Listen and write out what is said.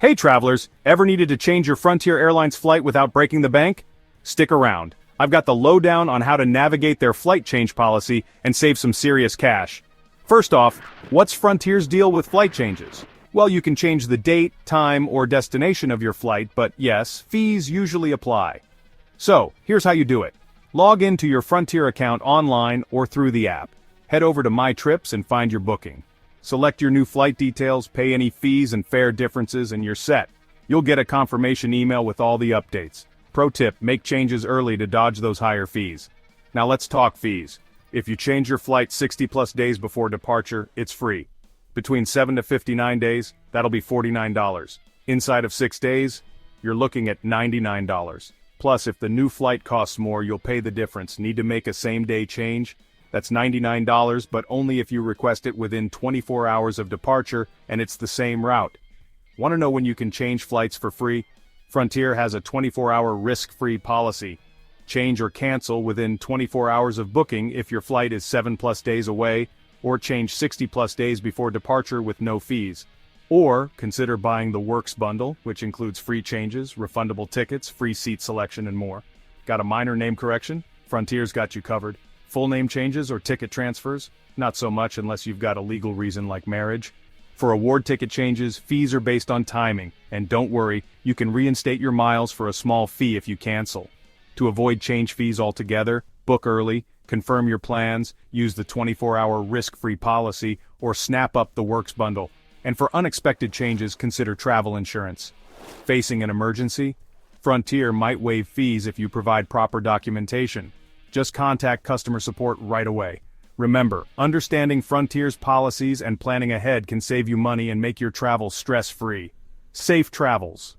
Hey travelers, ever needed to change your Frontier Airlines flight without breaking the bank? Stick around. I've got the lowdown on how to navigate their flight change policy and save some serious cash. First off, what's Frontier's deal with flight changes? Well, you can change the date, time, or destination of your flight, but yes, fees usually apply. So, here's how you do it. Log into your Frontier account online or through the app. Head over to My Trips and find your booking. Select your new flight details, pay any fees and fare differences, and you're set. You'll get a confirmation email with all the updates. Pro tip, make changes early to dodge those higher fees. Now let's talk fees. If you change your flight 60+ days before departure, it's free. Between 7 to 59 days, that'll be $49. Inside of 6 days, you're looking at $99. Plus, if the new flight costs more, you'll pay the difference. Need to make a same-day change? That's $99, but only if you request it within 24 hours of departure, and it's the same route. Want to know when you can change flights for free? Frontier has a 24-hour risk-free policy. Change or cancel within 24 hours of booking if your flight is 7+ days away, or change 60+ days before departure with no fees. Or consider buying the Works bundle, which includes free changes, refundable tickets, free seat selection, and more. Got a minor name correction? Frontier's got you covered. Full name changes or ticket transfers? Not so much unless you've got a legal reason like marriage. For award ticket changes, fees are based on timing, and don't worry, you can reinstate your miles for a small fee if you cancel. To avoid change fees altogether, book early, confirm your plans, use the 24-hour risk-free policy, or snap up the Works bundle. And for unexpected changes, consider travel insurance. Facing an emergency? Frontier might waive fees if you provide proper documentation. Just contact customer support right away. Remember, understanding Frontier's policies and planning ahead can save you money and make your travel stress-free. Safe travels.